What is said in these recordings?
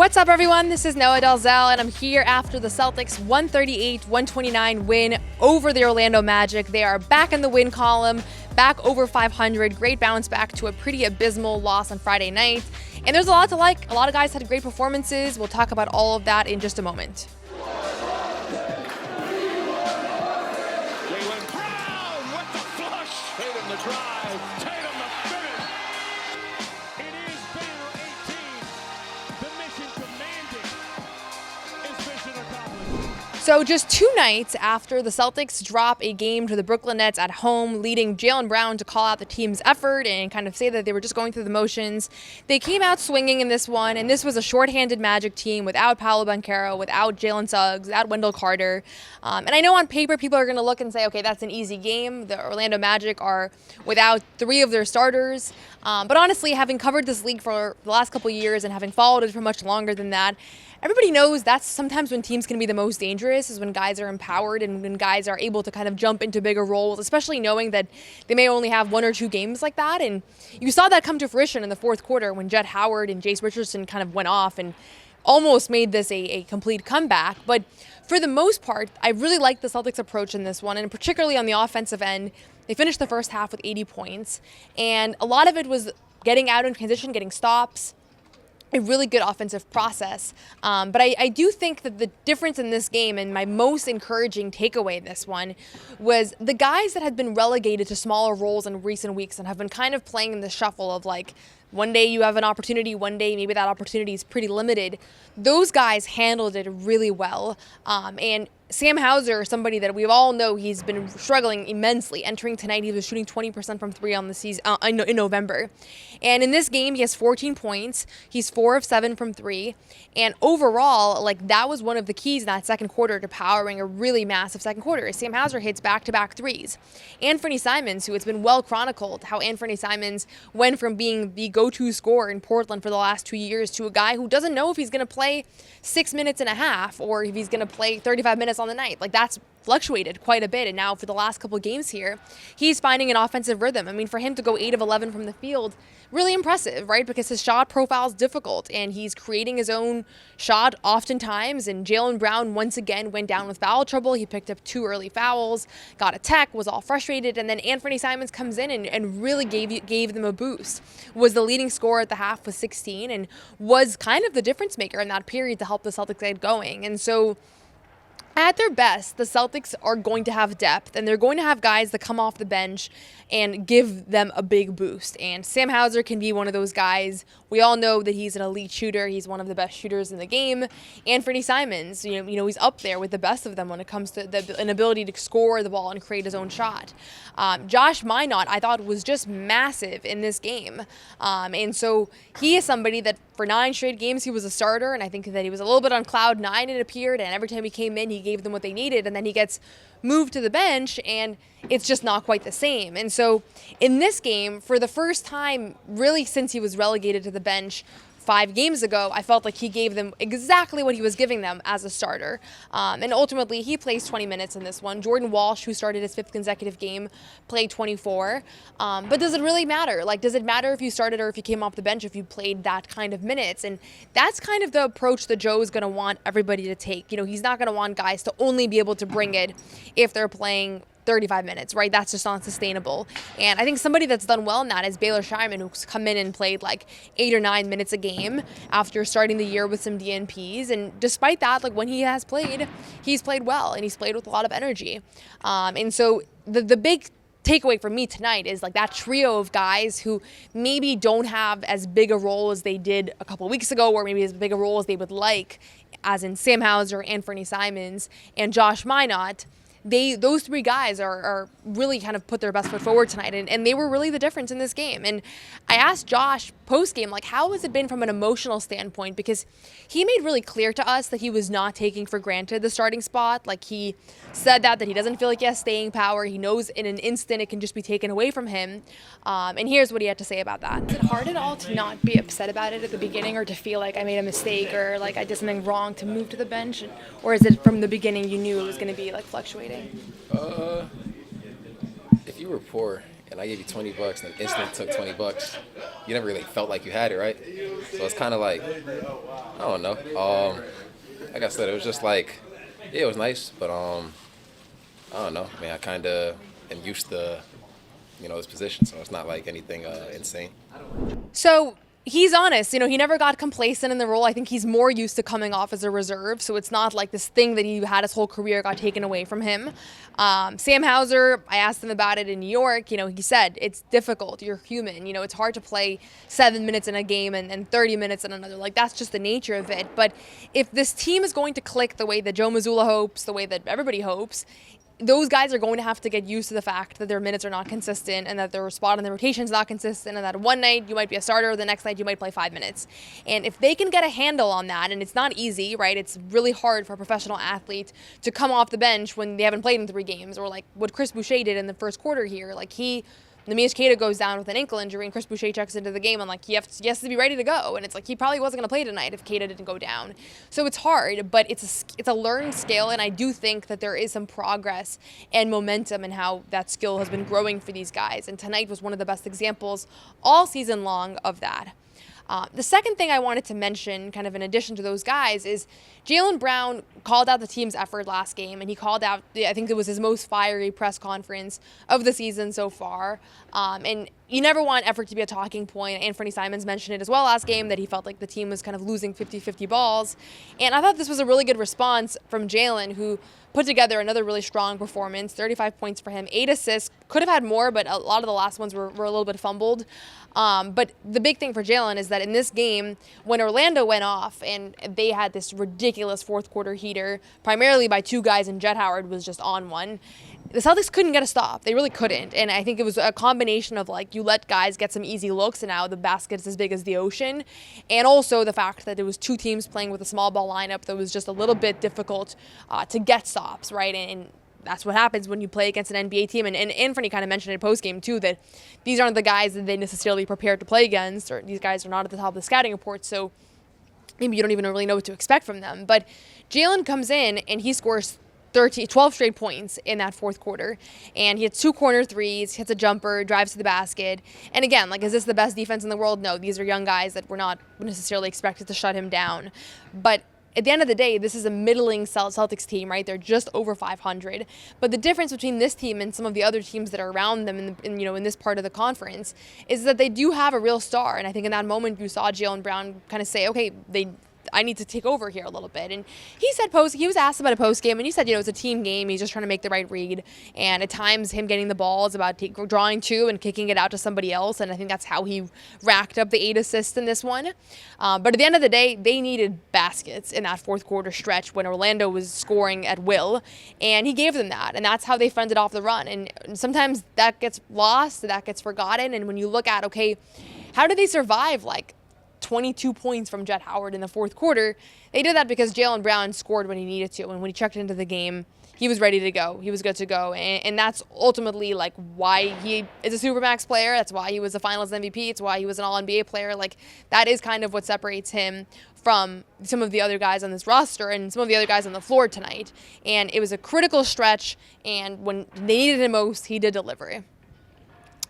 What's up, everyone? This is Noa Dalzell, and I'm here after the Celtics' 138-129 win over the Orlando Magic. They are back in the win column, back over 500. Great bounce back to a pretty abysmal loss on Friday night. And there's a lot to like. A lot of guys had great performances. We'll talk about all of that in just a moment. Jaylen Brown with the flush. Tatum the drive. Tatum the finish. It is banner 18. The mission commanded is mission accomplished. So just 2 nights after the Celtics drop a game to the Brooklyn Nets at home, leading Jaylen Brown to call out the team's effort and kind of say that they were just going through the motions, they came out swinging in this one, and this was a shorthanded Magic team without Paolo Banchero, without Jalen Suggs, without Wendell Carter. And I know on paper people are going to look and say, okay, that's an easy game. The Orlando Magic are without 3 of their starters. But honestly, having covered this league for the last couple of years and having followed it for much longer than that, everybody knows that's sometimes when teams can be the most dangerous, is when guys are empowered and when guys are able to kind of jump into bigger roles, especially knowing that they may only have 1 or 2 games like that. And you saw that come to fruition in the fourth quarter when Jett Howard and Jace Richardson kind of went off and almost made this a complete comeback. But for the most part, I really like the Celtics' approach in this one, and particularly on the offensive end. They finished the first half with 80 points, and a lot of it was getting out in transition, getting stops, a really good offensive process. But I do think that the difference in this game, and my most encouraging takeaway in this one, was the guys that had been relegated to smaller roles in recent weeks and have been kind of playing in the shuffle of like, one day you have an opportunity, one day maybe that opportunity is pretty limited. Those guys handled it really well. And Sam Hauser, somebody that we all know he's been struggling immensely. Entering tonight, he was shooting 20% from 3 on the season in November. And in this game, he has 14 points. He's 4 of 7 from 3. And overall, like, that was one of the keys in that second quarter to powering a really massive second quarter. Sam Hauser hits back-to-back threes. Anfernee Simons, who it's been well chronicled how Anfernee Simons went from being the go-to scorer in Portland for the last 2 years to a guy who doesn't know if he's going to play 6 minutes and a half or if he's going to play 35 minutes on the night. Like, that's fluctuated quite a bit, and now for the last couple of games here, he's finding an offensive rhythm. I mean, for him to go 8 of 11 from the field, really impressive, right? Because his shot profile is difficult, and he's creating his own shot oftentimes, and Jaylen Brown once again went down with foul trouble. He picked up 2 early fouls, got a tech, was all frustrated, and then Anfernee Simons comes in and really gave them a boost. Was the leading scorer at the half with 16 and was kind of the difference maker in that period to help the Celtics get going. And so at their best, the Celtics are going to have depth, and they're going to have guys that come off the bench and give them a big boost. And Sam Hauser can be one of those guys. We all know that he's an elite shooter. He's one of the best shooters in the game. Anfernee Simons, you know, he's up there with the best of them when it comes to an ability to score the ball and create his own shot. Josh Minott, I thought, was just massive in this game. And so he is somebody that for 9 straight games he was a starter, and I think that he was a little bit on cloud 9, it appeared, and every time he came in, he gave them what they needed, and then he gets moved to the bench, and it's just not quite the same. And so in this game, for the first time really since he was relegated to the bench 5 games ago, I felt like he gave them exactly what he was giving them as a starter. And ultimately, he plays 20 minutes in this one. Jordan Walsh, who started his 5th consecutive game, played 24. But does it really matter? Like, does it matter if you started or if you came off the bench if you played that kind of minutes? And that's kind of the approach that Joe is going to want everybody to take. You know, he's not going to want guys to only be able to bring it if they're playing 35 minutes, right? That's just not sustainable. And I think somebody that's done well in that is Baylor Scheierman, who's come in and played like 8 or 9 minutes a game after starting the year with some DNPs. And despite that, like, when he has played, he's played well, and he's played with a lot of energy. And so the big takeaway for me tonight is like that trio of guys who maybe don't have as big a role as they did a couple weeks ago, or maybe as big a role as they would like, as in Sam Hauser, Anfernee Simons, and Josh Minott. Those 3 guys are really kind of put their best foot forward tonight, and they were really the difference in this game. And I asked Josh post-game, like, how has it been from an emotional standpoint? Because he made really clear to us that he was not taking for granted the starting spot. Like, he said that he doesn't feel like he has staying power. He knows in an instant it can just be taken away from him. And here's what he had to say about that. Is it hard at all to not be upset about it at the beginning, or to feel like I made a mistake or like I did something wrong to move to the bench? Or is it from the beginning you knew it was going to be like fluctuating? If you were poor and I gave you $20 and instantly took $20, you never really felt like you had it, right? So it's kind of like, I don't know. Like I said, it was just like, yeah, it was nice, but I don't know. I mean, I kind of am used to, this position, so it's not like anything insane. So he's honest, he never got complacent in the role. I think he's more used to coming off as a reserve, so it's not like this thing that he had his whole career got taken away from him. Sam Hauser, I asked him about it in New York, he said it's difficult, you're human, it's hard to play 7 minutes in a game and 30 minutes in another, like that's just the nature of it. But if this team is going to click the way that Joe Mazzulla hopes, the way that everybody hopes, those guys are going to have to get used to the fact that their minutes are not consistent and that their spot in the rotation is not consistent and that one night you might be a starter, the next night you might play 5 minutes. And if they can get a handle on that, and it's not easy, right? It's really hard for a professional athlete to come off the bench when they haven't played in 3 games, or like what Chris Boucher did in the first quarter here. Like Neemias Queta goes down with an ankle injury and Chris Boucher checks into the game and like he has to be ready to go. And it's like he probably wasn't going to play tonight if Queta didn't go down. So it's hard, but it's a learned skill, and I do think that there is some progress and momentum in how that skill has been growing for these guys. And tonight was one of the best examples all season long of that. The second thing I wanted to mention, kind of in addition to those guys, is Jaylen Brown called out the team's effort last game, and he called out, I think it was his most fiery press conference of the season so far. And you never want effort to be a talking point. Anfernee Simons mentioned it as well last game, that he felt like the team was kind of losing 50-50 balls. And I thought this was a really good response from Jaylen, who put together another really strong performance, 35 points for him, 8 assists. Could have had more, but a lot of the last ones were a little bit fumbled. But the big thing for Jaylen is that in this game, when Orlando went off and they had this ridiculous fourth quarter heater, primarily by 2 guys, and Jett Howard was just on one, the Celtics couldn't get a stop. They really couldn't. And I think it was a combination of like, you let guys get some easy looks and now the basket's as big as the ocean. And also the fact that it was 2 teams playing with a small ball lineup that was just a little bit difficult to get stops, right? And that's what happens when you play against an NBA team. And Anfernee kind of mentioned in post-game too, that these aren't the guys that they necessarily prepared to play against, or these guys are not at the top of the scouting report. So maybe you don't even really know what to expect from them. But Jaylen comes in and he scores 12 straight points in that fourth quarter. And he hits 2 corner threes, hits a jumper, drives to the basket. And again, like, is this the best defense in the world? No, these are young guys that were not necessarily expected to shut him down. But at the end of the day, this is a middling Celtics team, right? They're just over 500. But the difference between this team and some of the other teams that are around them in this part of the conference is that they do have a real star. And I think in that moment you saw Jaylen Brown kind of say, okay, I need to take over here a little bit. And he said he was asked about a post game, and he said, it's a team game. He's just trying to make the right read. And at times him getting the ball is about drawing 2 and kicking it out to somebody else. And I think that's how he racked up the 8 assists in this one. But at the end of the day, they needed baskets in that fourth quarter stretch when Orlando was scoring at will. And he gave them that. And that's how they fended off the run. And sometimes that gets lost, that gets forgotten. And when you look at, okay, how did they survive 22 points from Jett Howard in the fourth quarter? They did that because Jaylen Brown scored when he needed to. And when he checked into the game, he was ready to go. He was good to go. And that's ultimately why he is a Supermax player. That's why he was a Finals MVP. It's why he was an All-NBA player. That is kind of what separates him from some of the other guys on this roster and some of the other guys on the floor tonight. And it was a critical stretch. And when they needed him most, he did deliver.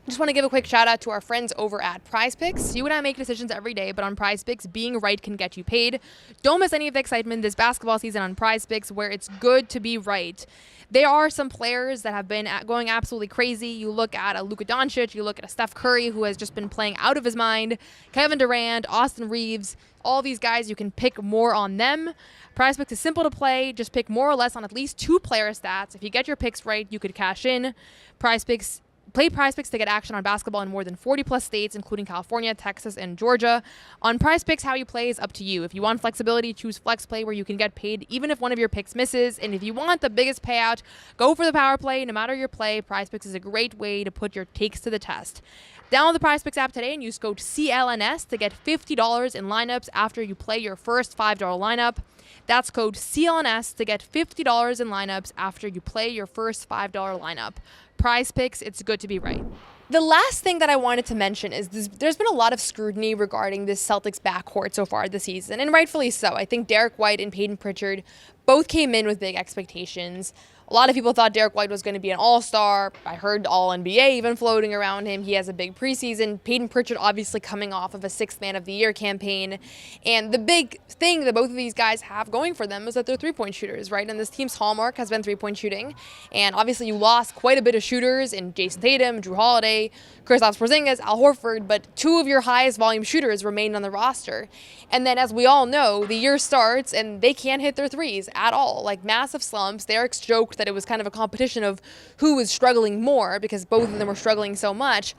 Just want to give a quick shout out to our friends over at PrizePicks. You and I make decisions every day, but on PrizePicks, being right can get you paid. Don't miss any of the excitement this basketball season on PrizePicks, where it's good to be right. There are some players that have been going absolutely crazy. You look at a Luka Doncic, you look at a Steph Curry, who has just been playing out of his mind, Kevin Durant, Austin Reeves, all these guys, you can pick more on them. PrizePicks is simple to play. Just pick more or less on at least 2 player stats. If you get your picks right, you could cash in. Play PrizePicks to get action on basketball in more than 40-plus states, including California, Texas, and Georgia. On PrizePicks, how you play is up to you. If you want flexibility, choose FlexPlay, where you can get paid even if one of your picks misses. And if you want the biggest payout, go for the power play. No matter your play, PrizePicks is a great way to put your takes to the test. Download the PrizePicks app today and use code CLNS to get $50 in lineups after you play your first $5 lineup. That's code CLNS to get $50 in lineups after you play your first $5 lineup. PrizePicks, it's good to be right. The last thing that I wanted to mention is there's been a lot of scrutiny regarding this Celtics backcourt so far this season, and rightfully so. I think Derrick White and Payton Pritchard both came in with big expectations. A lot of people thought Derrick White was going to be an all-star. I heard all-NBA even floating around him. He has a big preseason. Payton Pritchard obviously coming off of a 6th Man of the Year campaign. And the big thing that both of these guys have going for them is that they're three-point shooters, right? And this team's hallmark has been three-point shooting. And obviously you lost quite a bit of shooters in Jason Tatum, Drew Holiday, Kristaps Porzingis, Al Horford, but 2 of your highest volume shooters remained on the roster. And then, as we all know, the year starts and they can't hit their threes at all. Like, massive slumps. Derek joked that it was kind of a competition of who was struggling more because both of them were struggling so much.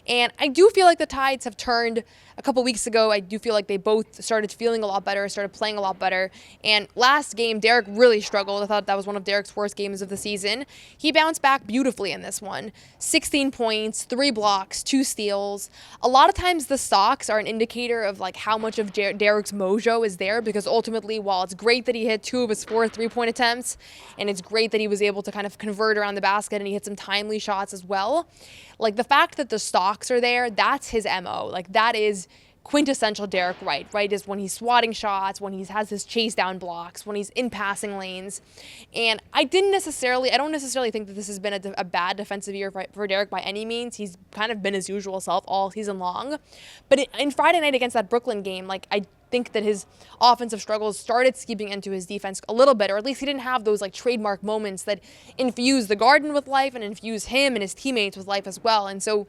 And I do feel like the tides have turned a couple weeks ago. I do feel like they both started feeling a lot better, started playing a lot better. And last game, Derek really struggled. I thought that was one of Derek's worst games of the season. He bounced back beautifully in this one. 16 points, 3 blocks, 2 steals. A lot of times the stocks are an indicator of like how much of Derek's mojo is there, because ultimately, while it's great that he hit 2 of his 4 3-point attempts, and it's great that he was able to kind of convert around the basket and he hit some timely shots as well, like the fact that the stocks are there, that's his MO. Like that is quintessential Derrick White, right? Is when he's swatting shots, when he has his chase down blocks, when he's in passing lanes. And I don't necessarily think that this has been a bad defensive year for Derrick by any means. He's kind of been his usual self all season long. But in Friday night against that Brooklyn game, like I think that his offensive struggles started seeping into his defense a little bit, or at least he didn't have those like trademark moments that infuse the Garden with life and infuse him and his teammates with life as well. And so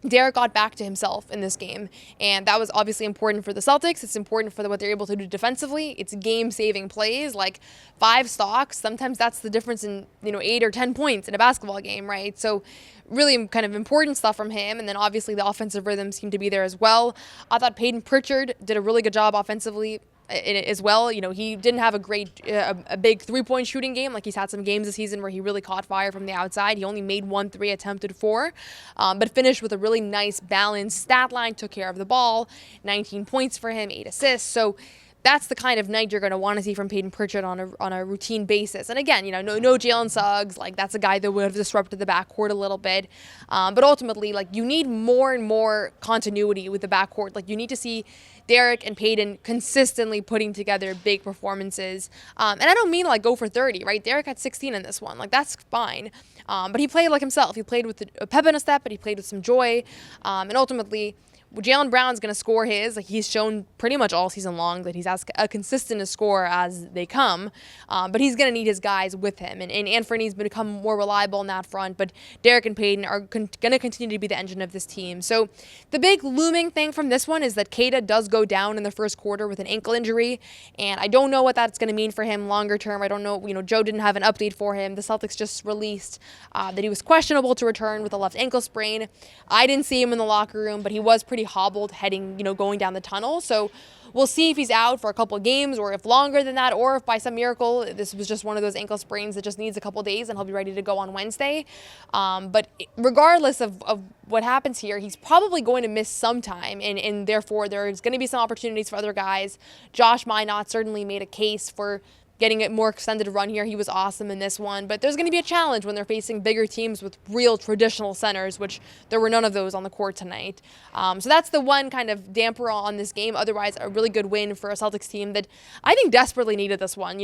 Derrick got back to himself in this game, and that was obviously important for the Celtics. It's important for what they're able to do defensively. It's game-saving plays, like 5 stocks. Sometimes that's the difference in 8 or 10 points in a basketball game, right? So really kind of important stuff from him, and then obviously the offensive rhythm seemed to be there as well. I thought Payton Pritchard did a really good job offensively as well. He didn't have a great, a big 3-point shooting game. Like he's had some games this season where he really caught fire from the outside. He only made 1 3, attempted 4, but finished with a really nice balanced stat line, took care of the ball, 19 points for him, 8 assists. So that's the kind of night you're going to want to see from Payton Pritchard on a routine basis. And again, no Jalen Suggs. Like that's a guy that would have disrupted the backcourt a little bit. But ultimately, like you need more and more continuity with the backcourt. Like you need to see Derrick and Payton consistently putting together big performances. And I don't mean like go for 30, right? Derrick had 16 in this one. Like that's fine. But he played like himself. He played with a pep in a step, but he played with some joy. And ultimately, Jaylen Brown's going to score his. Like he's shown pretty much all season long that he's as consistent a scorer as they come. But he's going to need his guys with him. And Anfernee's become more reliable on that front. But Derrick and Payton are going to continue to be the engine of this team. So the big looming thing from this one is that Keita does go down in the first quarter with an ankle injury. And I don't know what that's going to mean for him longer term. I don't know. Joe didn't have an update for him. The Celtics just released that he was questionable to return with a left ankle sprain. I didn't see him in the locker room, but he was pretty hobbled heading, going down the tunnel. So we'll see if he's out for a couple of games or if longer than that, or if by some miracle this was just one of those ankle sprains that just needs a couple of days and he'll be ready to go on Wednesday. But regardless of what happens here, he's probably going to miss some time, and therefore there's going to be some opportunities for other guys. Josh Minott certainly made a case for getting a more extended run here. He was awesome in this one, but there's going to be a challenge when they're facing bigger teams with real traditional centers, which there were none of those on the court tonight. So that's the one kind of damper on this game. Otherwise, a really good win for a Celtics team that I think desperately needed this one.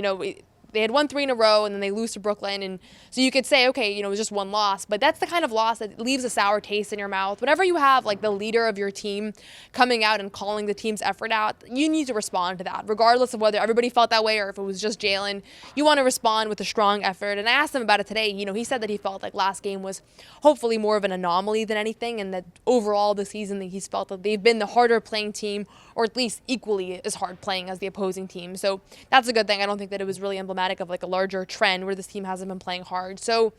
They had won 3 in a row, and then they lose to Brooklyn. And so you could say, okay, it was just one loss. But that's the kind of loss that leaves a sour taste in your mouth. Whenever you have, like, the leader of your team coming out and calling the team's effort out, you need to respond to that. Regardless of whether everybody felt that way or if it was just Jaylen, you want to respond with a strong effort. And I asked him about it today. He said that he felt like last game was hopefully more of an anomaly than anything, and that overall this season that he's felt that they've been the harder playing team, or at least equally as hard playing as the opposing team. So that's a good thing. I don't think that it was really emblematic of like a larger trend where this team hasn't been playing hard. So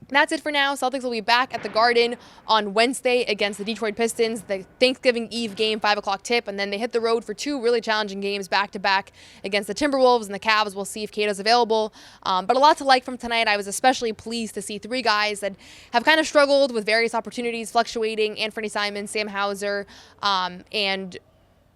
that's it for now. Celtics will be back at the Garden on Wednesday against the Detroit Pistons, the Thanksgiving Eve game, 5 o'clock tip, and then they hit the road for 2 really challenging games back-to-back against the Timberwolves and the Cavs. We'll see if Keita's available. But a lot to like from tonight. I was especially pleased to see 3 guys that have kind of struggled with various opportunities fluctuating: Anfernee Simons, Sam Hauser, and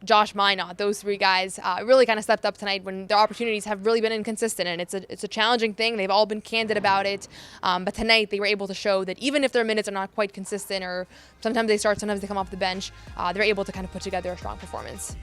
Josh Minott. Those 3 guys really kind of stepped up tonight when their opportunities have really been inconsistent, and it's a challenging thing. They've all been candid about it, but tonight they were able to show that even if their minutes are not quite consistent, or sometimes they start, sometimes they come off the bench, they're able to kind of put together a strong performance.